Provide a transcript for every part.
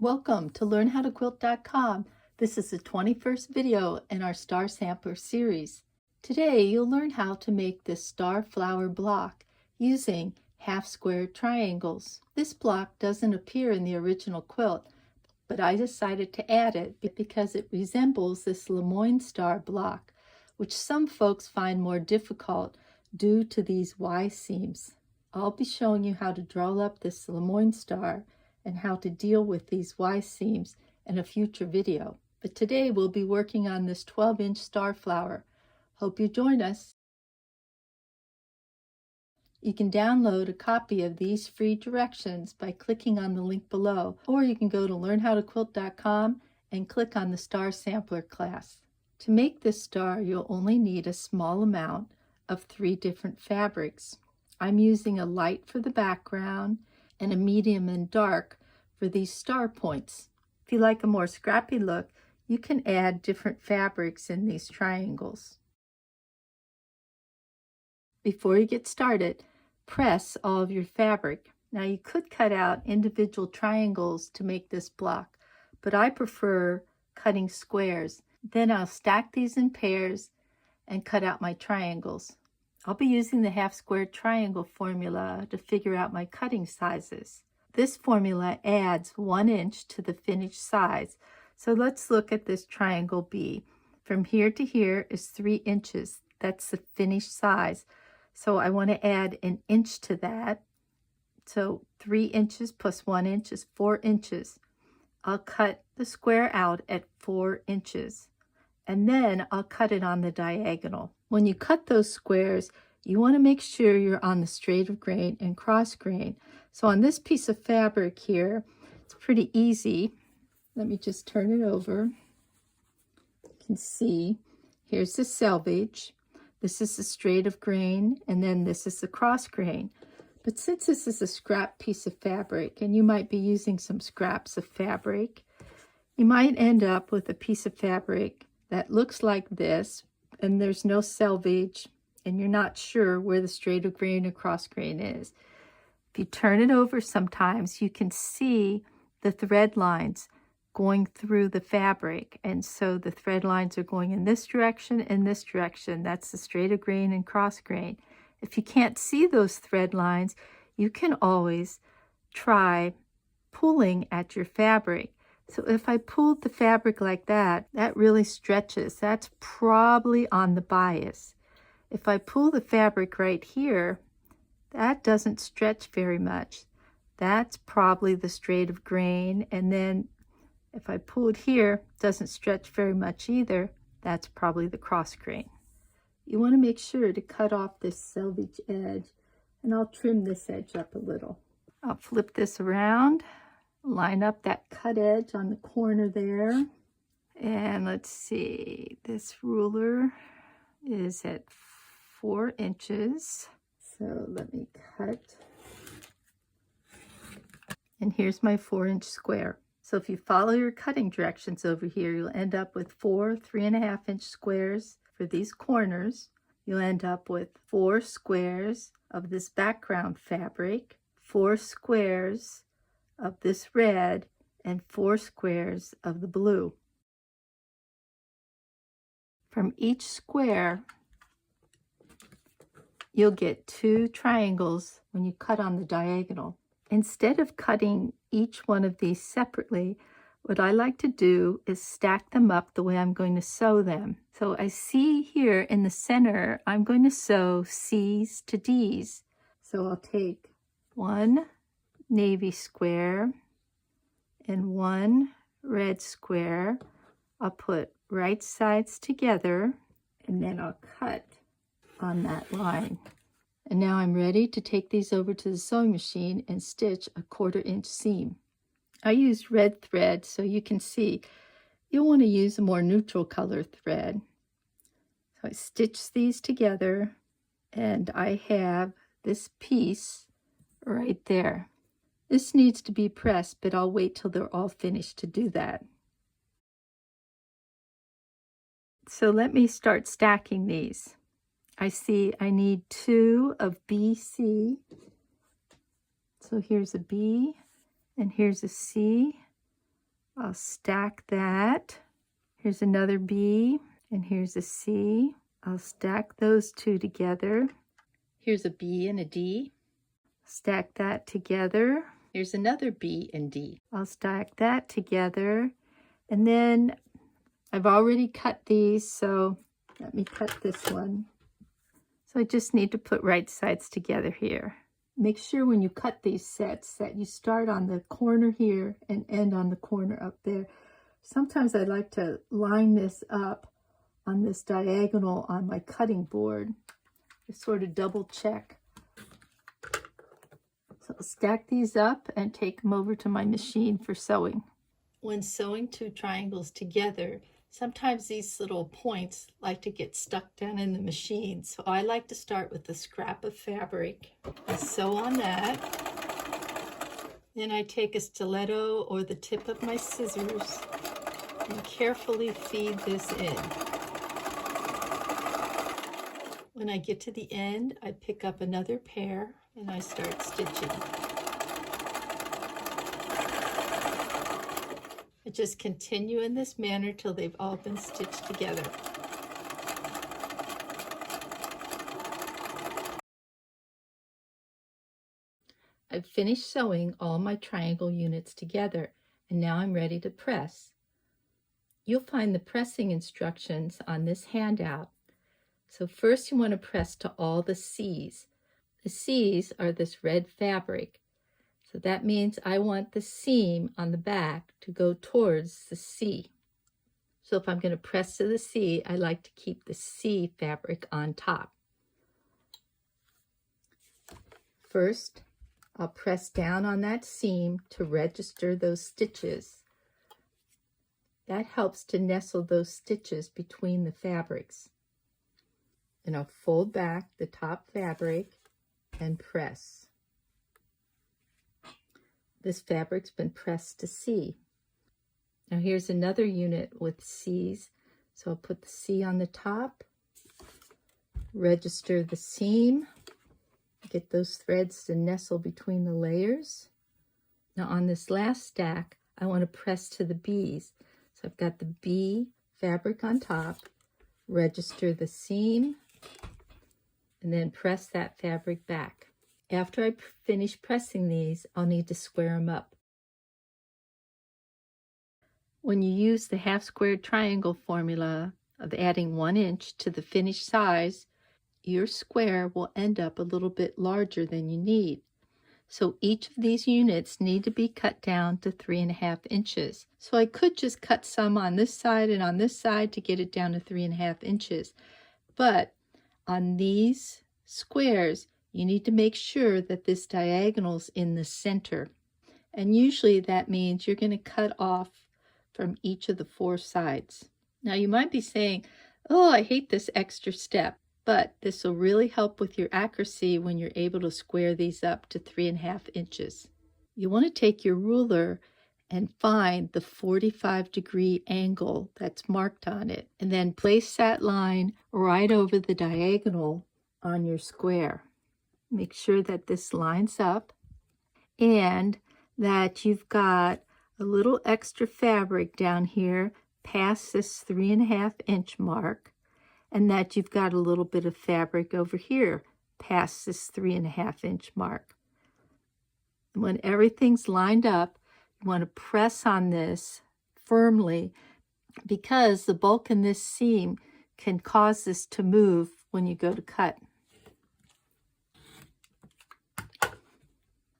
Welcome to LearnHowToQuilt.com. This is the 21st video in our Star Sampler series. Today you'll learn how to make this star flower block using half-square triangles. This block doesn't appear in the original quilt, but I decided to add it because it resembles this LeMoyne Star block, which some folks find more difficult due to these Y seams. I'll be showing you how to draw up this LeMoyne Star and how to deal with these Y seams in a future video. But today we'll be working on this 12-inch star flower. Hope you join us. You can download a copy of these free directions by clicking on the link below, or you can go to LearnHowToQuilt.com and click on the Star Sampler class. To make this star, you'll only need a small amount of 3 different fabrics. I'm using a light for the background and a medium and dark for these star points. If you like a more scrappy look, you can add different fabrics in these triangles. Before you get started, press all of your fabric. Now you could cut out individual triangles to make this block, but I prefer cutting squares. Then I'll stack these in pairs and cut out my triangles. I'll be using the half-square triangle formula to figure out my cutting sizes. This formula adds 1 inch to the finished size. So let's look at this triangle B. From here to here is 3 inches. That's the finished size. So I want to add an inch to that. So 3 inches plus 1 inch is 4 inches. I'll cut the square out at 4 inches. And then I'll cut it on the diagonal. When you cut those squares, you want to make sure you're on the straight of grain and cross grain. So on this piece of fabric here, it's pretty easy. Let me just turn it over. You can see, here's the selvage. This is the straight of grain, and then this is the cross grain. But since this is a scrap piece of fabric, and you might be using some scraps of fabric, you might end up with a piece of fabric that looks like this, and there's no selvage, and you're not sure where the straight of grain or cross grain is. If you turn it over sometimes, you can see the thread lines going through the fabric, and so the thread lines are going in this direction and this direction. That's the straight of grain and cross grain. If you can't see those thread lines, you can always try pulling at your fabric. So if I pulled the fabric like that, that really stretches. That's probably on the bias. If I pull the fabric right here, that doesn't stretch very much. That's probably the straight of grain. And then if I pull it here, it doesn't stretch very much either. That's probably the cross grain. You want to make sure to cut off this selvage edge, and I'll trim this edge up a little. I'll flip this around. Line up that cut edge on the corner there. And let's see, this ruler is at 4 inches. So let me cut. And here's my 4-inch square. So if you follow your cutting directions over here, you'll end up with 4 3.5-inch squares for these corners. You'll end up with 4 squares of this background fabric, 4 squares of this red, and 4 squares of the blue. From each square, you'll get 2 triangles when you cut on the diagonal. Instead of cutting each one of these separately, what I like to do is stack them up the way I'm going to sew them. So I see here in the center, I'm going to sew C's to D's. So I'll take 1 navy square and 1 red square. I'll put right sides together, and then I'll cut on that line. And now I'm ready to take these over to the sewing machine and stitch a 1/4-inch seam. I used red thread, so you can see you'll want to use a more neutral color thread. So I stitch these together, and I have this piece right there. This needs to be pressed, but I'll wait till they're all finished to do that. So let me start stacking these. I see I need 2 of BC. So here's a B and here's a C. I'll stack that. Here's another B, and here's a C. I'll stack those two together. Here's a B and a D. Stack that together. Here's another B and D. I'll stack that together. And then I've already cut these, so let me cut this one. So I just need to put right sides together here. Make sure when you cut these sets that you start on the corner here and end on the corner up there. Sometimes I like to line this up on this diagonal on my cutting board. Just sort of double check. So I'll stack these up and take them over to my machine for sewing. When sewing two triangles together, sometimes these little points like to get stuck down in the machine. So I like to start with a scrap of fabric. I sew on that. Then I take a stiletto or the tip of my scissors and carefully feed this in. When I get to the end, I pick up another pair and I start stitching. I just continue in this manner till they've all been stitched together. I've finished sewing all my triangle units together, and now I'm ready to press. You'll find the pressing instructions on this handout. So first you want to press to all the C's. The C's are this red fabric. So that means I want the seam on the back to go towards the C. So if I'm going to press to the C, I like to keep the C fabric on top. First, I'll press down on that seam to register those stitches. That helps to nestle those stitches between the fabrics. And I'll fold back the top fabric and press. This fabric's been pressed to C. Now here's another unit with C's. So I'll put the C on the top, register the seam, get those threads to nestle between the layers. Now on this last stack, I want to press to the B's. So I've got the B fabric on top, register the seam, and then press that fabric back. After I finish pressing these, I'll need to square them up. When you use the half squared triangle formula of adding 1 inch to the finished size, your square will end up a little bit larger than you need. So each of these units need to be cut down to 3.5 inches. So I could just cut some on this side and on this side to get it down to 3.5 inches. But on these squares, you need to make sure that this diagonal's in the center. And usually that means you're going to cut off from each of the 4 sides. Now you might be saying, oh, I hate this extra step. But this will really help with your accuracy when you're able to square these up to 3.5 inches. You want to take your ruler and find the 45-degree angle that's marked on it, and then place that line right over the diagonal on your square. Make sure that this lines up and that you've got a little extra fabric down here past this 3.5 inch mark, and that you've got a little bit of fabric over here past this 3.5 inch mark. And when everything's lined up, you want to press on this firmly because the bulk in this seam can cause this to move when you go to cut.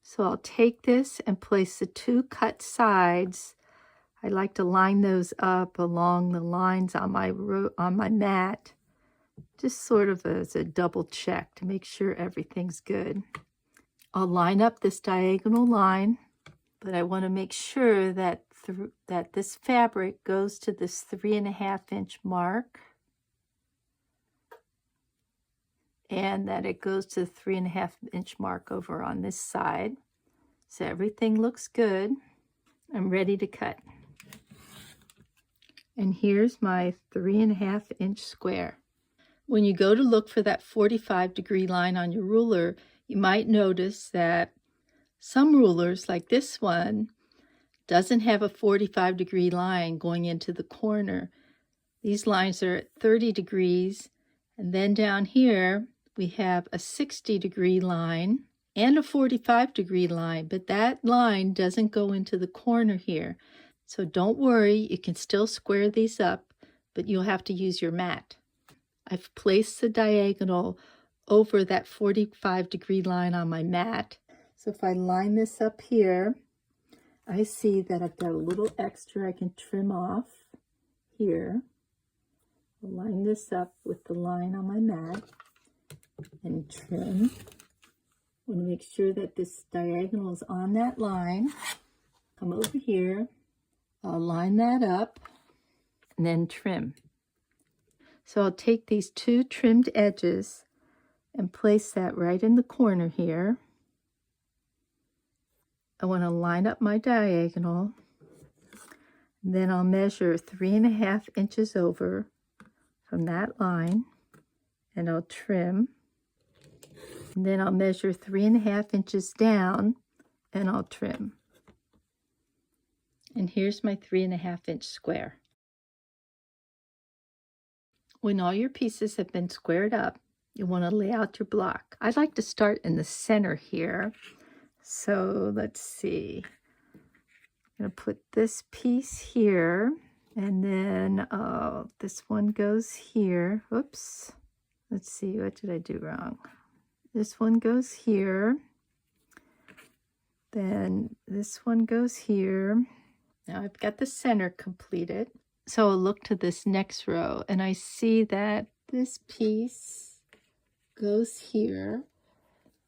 So I'll take this and place the 2 cut sides. I like to line those up along the lines on my mat, just sort of as a double check to make sure everything's good. I'll line up this diagonal line, but I want to make sure that this fabric goes to this 3.5 inch mark, and that it goes to the 3.5 inch mark over on this side. So everything looks good. I'm ready to cut. And here's my 3.5 inch square. When you go to look for that 45-degree line on your ruler, you might notice that some rulers, like this one, doesn't have a 45-degree line going into the corner. These lines are at 30 degrees, and then down here we have a 60-degree line and a 45-degree line, but that line doesn't go into the corner here. So don't worry, you can still square these up, but you'll have to use your mat. I've placed the diagonal over that 45-degree line on my mat. So if I line this up here, I see that I've got a little extra I can trim off here. I'll line this up with the line on my mat and trim. I want to make sure that this diagonal is on that line. Come over here, I'll line that up and then trim. So I'll take these two trimmed edges and place that right in the corner here. I want to line up my diagonal. Then I'll measure 3.5 inches over from that line, and I'll trim. And then I'll measure 3.5 inches down, and I'll trim. And here's my 3.5-inch square. When all your pieces have been squared up, you want to lay out your block. I'd like to start in the center here. So let's see. I'm going to put this piece here, and then this one goes here. Whoops. Let's see, what did I do wrong? This one goes here. Then this one goes here. Now I've got the center completed. So I'll look to this next row, and I see that this piece goes here.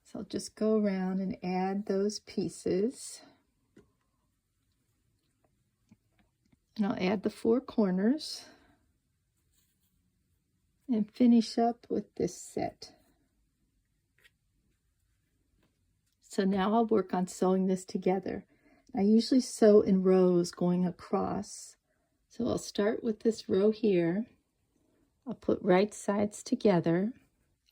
So I'll just go around and add those pieces. And I'll add the 4 corners and finish up with this set. So now I'll work on sewing this together. I usually sew in rows going across. So I'll start with this row here. I'll put right sides together.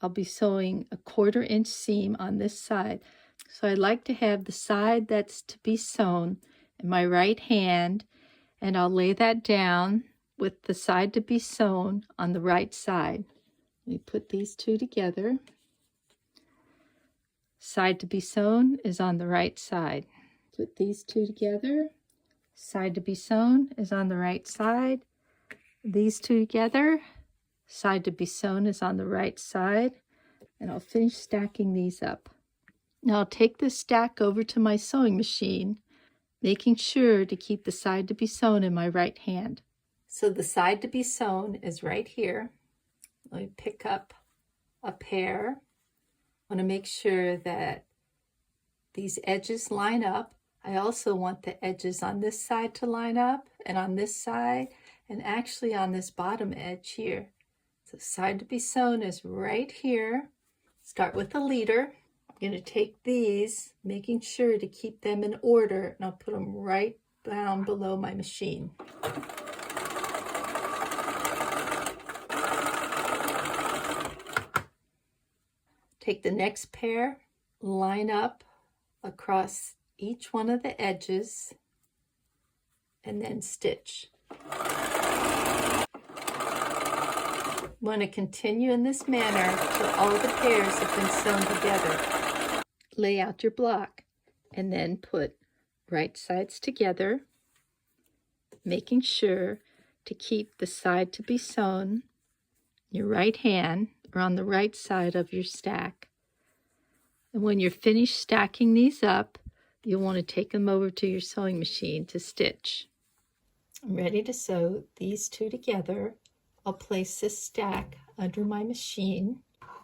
I'll be sewing a 1/4 inch seam on this side. So I like to have the side that's to be sewn in my right hand, and I'll lay that down with the side to be sewn on the right side. Let me put these two together. Side to be sewn is on the right side. Put these two together. Side to be sewn is on the right side. These two together. Side to be sewn is on the right side. And I'll finish stacking these up. Now I'll take this stack over to my sewing machine, making sure to keep the side to be sewn in my right hand. So the side to be sewn is right here. Let me pick up a pair. I want to make sure that these edges line up. I also want the edges on this side to line up, and on this side, and actually on this bottom edge here. So side to be sewn is right here. Start with a leader. I'm going to take these, making sure to keep them in order, and I'll put them right down below my machine. Take the next pair, line up across each one of the edges, and then stitch. I'm going to continue in this manner till all the pairs have been sewn together. Lay out your block and then put right sides together, making sure to keep the side to be sewn in your right hand or on the right side of your stack. And when you're finished stacking these up, you'll want to take them over to your sewing machine to stitch. I'm ready to sew these two together. I'll place this stack under my machine,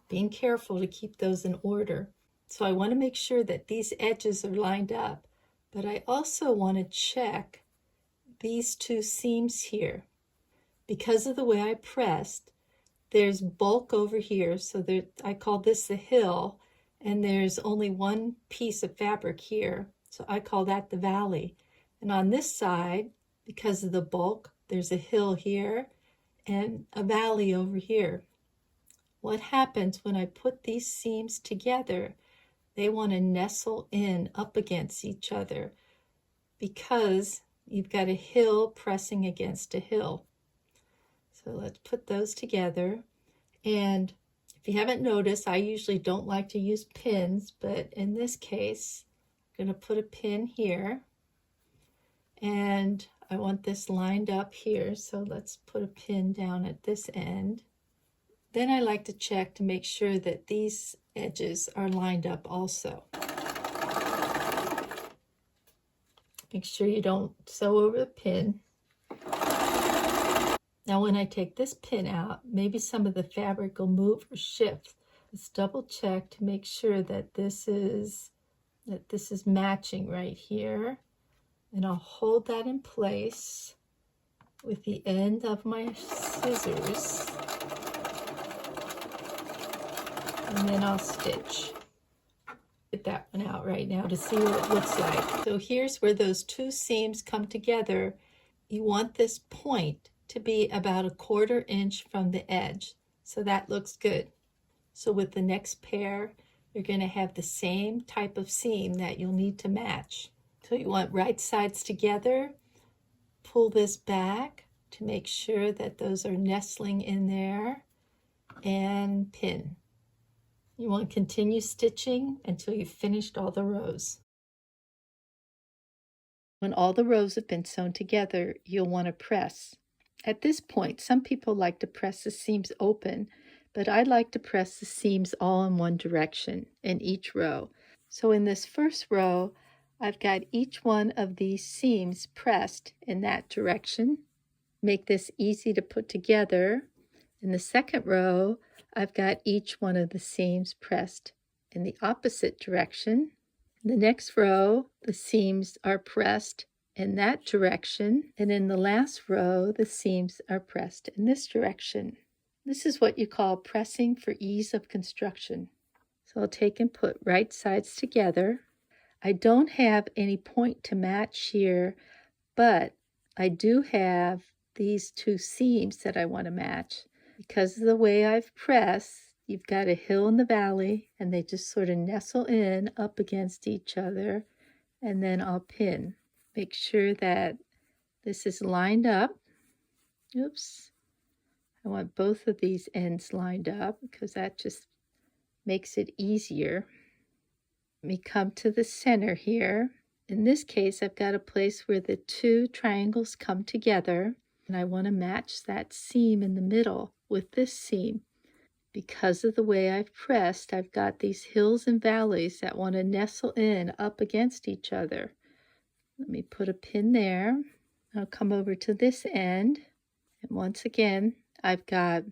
being careful to keep those in order. So I want to make sure that these edges are lined up, but I also want to check these two seams here. Because of the way I pressed, there's bulk over here, so I call this the hill, and there's only one piece of fabric here, so I call that the valley. And on this side, because of the bulk, there's a hill here and a valley over here. What happens when I put these seams together, they want to nestle in up against each other because you've got a hill pressing against a hill. So let's put those together. And if you haven't noticed, I usually don't like to use pins, but in this case, I'm going to put a pin here. And I want this lined up here, so let's put a pin down at this end. Then I like to check to make sure that these edges are lined up also. Make sure you don't sew over the pin. Now when I take this pin out, maybe some of the fabric will move or shift. Let's double check to make sure that this is matching right here. And I'll hold that in place with the end of my scissors. And then I'll stitch. Get that one out right now to see what it looks like. So here's where those two seams come together. You want this point to be about 1/4 inch from the edge. So that looks good. So with the next pair, you're going to have the same type of seam that you'll need to match. So you want right sides together. Pull this back to make sure that those are nestling in there, and pin. You want to continue stitching until you've finished all the rows. When all the rows have been sewn together, you'll want to press. At this point, some people like to press the seams open, but I like to press the seams all in one direction in each row. So in this first row, I've got each one of these seams pressed in that direction. Make this easy to put together. In the second row, I've got each one of the seams pressed in the opposite direction. In the next row, the seams are pressed in that direction. And in the last row, the seams are pressed in this direction. This is what you call pressing for ease of construction. So I'll take and put right sides together. I don't have any point to match here, but I do have these two seams that I want to match. Because of the way I've pressed, you've got a hill and the valley, and they just sort of nestle in up against each other, and then I'll pin. Make sure that this is lined up. Oops. I want both of these ends lined up because that just makes it easier. Let me come to the center here. In this case, I've got a place where the two triangles come together, and I want to match that seam in the middle with this seam. Because of the way I've pressed, I've got these hills and valleys that want to nestle in up against each other. Let me put a pin there. I'll come over to this end, and once again, I've got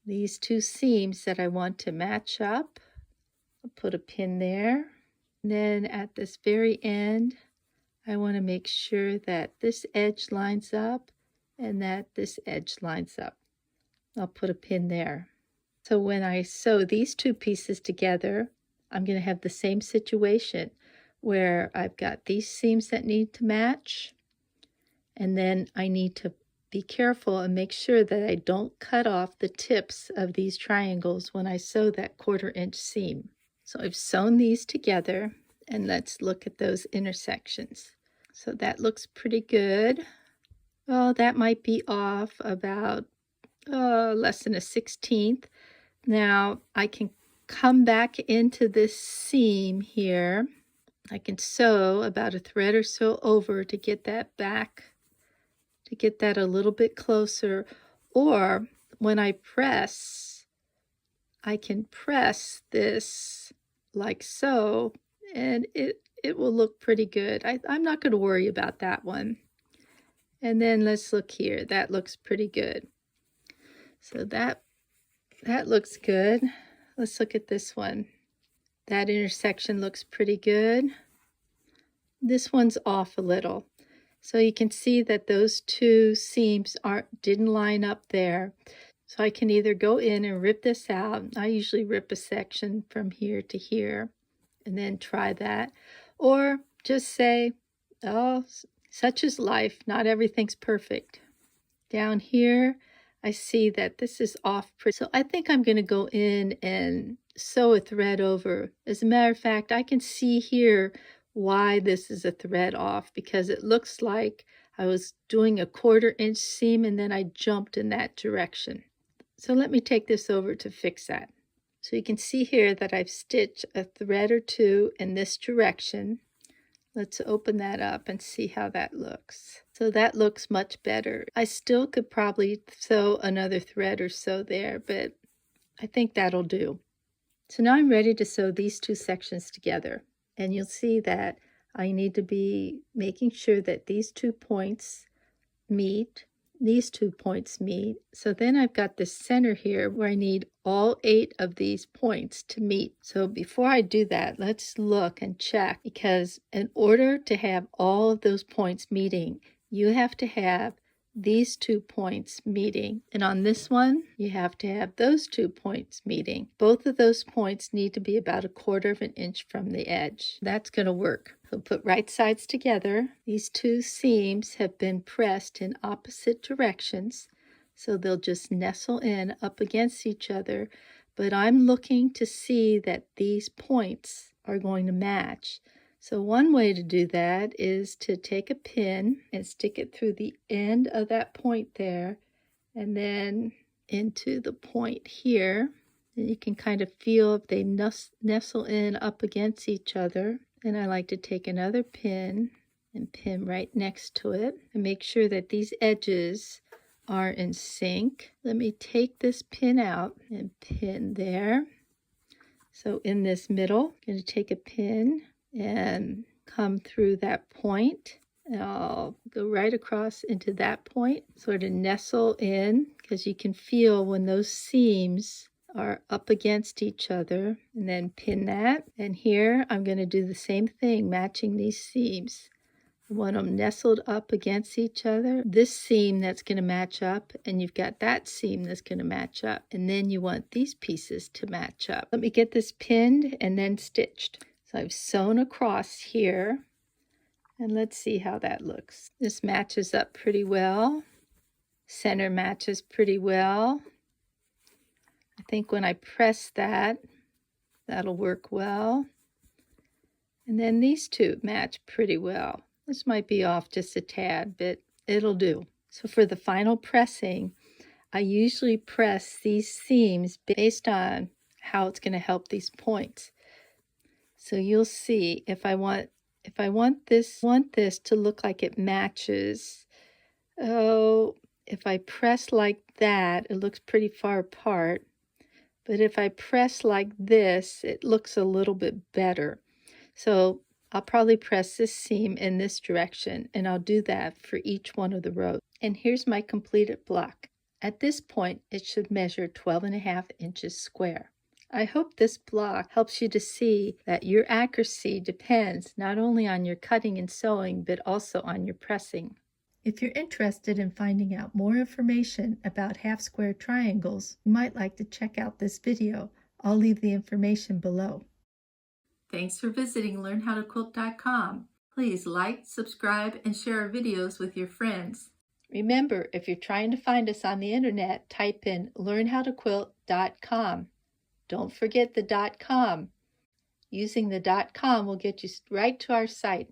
these two seams that I want to match up. I'll put a pin there. And then at this very end, I want to make sure that this edge lines up and that this edge lines up. I'll put a pin there. So when I sew these two pieces together, I'm going to have the same situation where I've got these seams that need to match, and then I need to be careful and make sure that I don't cut off the tips of these triangles when I sew that 1/4 inch seam. So I've sewn these together, and let's look at those intersections. So that looks pretty good. Oh, that might be off about less than a 1/16. Now I can come back into this seam here. I can sew about a thread or so over to get that back, to get that a little bit closer. Or when I press, I can press this like so, and it will look pretty good. I'm not going to worry about that one. And then let's look here. That looks pretty good. So that looks good. Let's look at this one. That intersection looks pretty good. This one's off a little. So you can see that those two seams didn't line up there. So I can either go in and rip this out. I usually rip a section from here to here and then try that. Or just say, oh, such is life. Not everything's perfect. Down here, I see that this is off. So I think I'm going to go in and sew a thread over. As a matter of fact, I can see here why this is a thread off, because it looks like I was doing a 1/4 inch seam and then I jumped in that direction. So let me take this over to fix that. So you can see here that I've stitched a thread or two in this direction. Let's open that up and see how that looks. So that looks much better. I still could probably sew another thread or so there, but I think that'll do. So now I'm ready to sew these two sections together. And you'll see that I need to be making sure that these 2 points meet, these 2 points meet. So then I've got this center here where I need all 8 of these points to meet. So before I do that, let's look and check, because in order to have all of those points meeting, you have to have these 2 points meeting. And on this one, you have to have those 2 points meeting. Both of those points need to be about a 1/4 inch from the edge. That's going to work. So put right sides together. These 2 seams have been pressed in opposite directions, so they'll just nestle in up against each other. But I'm looking to see that these points are going to match. So one way to do that is to take a pin and stick it through the end of that point there and then into the point here. And you can kind of feel if they nestle in up against each other. And I like to take another pin and pin right next to it and make sure that these edges are in sync. Let me take this pin out and pin there. So in this middle, I'm going to take a pin and come through that point. And I'll go right across into that point, sort of nestle in, because you can feel when those seams are up against each other, and then pin that. And here I'm going to do the same thing, matching these seams. I want them nestled up against each other. This seam that's going to match up, and you've got that seam that's going to match up. And then you want these pieces to match up. Let me get this pinned and then stitched. So I've sewn across here, and let's see how that looks. This matches up pretty well. Center matches pretty well. I think when I press that, that'll work well. And then these 2 match pretty well. This might be off just a tad, but it'll do. So for the final pressing, I usually press these seams based on how it's going to help these points. So you'll see if I want this to look like it matches. Oh, if I press like that, it looks pretty far apart. But if I press like this, it looks a little bit better. So I'll probably press this seam in this direction, and I'll do that for each one of the rows. And here's my completed block. At this point, it should measure 12.5 inches square. I hope this block helps you to see that your accuracy depends not only on your cutting and sewing, but also on your pressing. If you're interested in finding out more information about half-square triangles, you might like to check out this video. I'll leave the information below. Thanks for visiting LearnHowToQuilt.com. Please like, subscribe, and share our videos with your friends. Remember, if you're trying to find us on the internet, type in LearnHowToQuilt.com. Don't forget the .com. Using the .com will get you right to our site.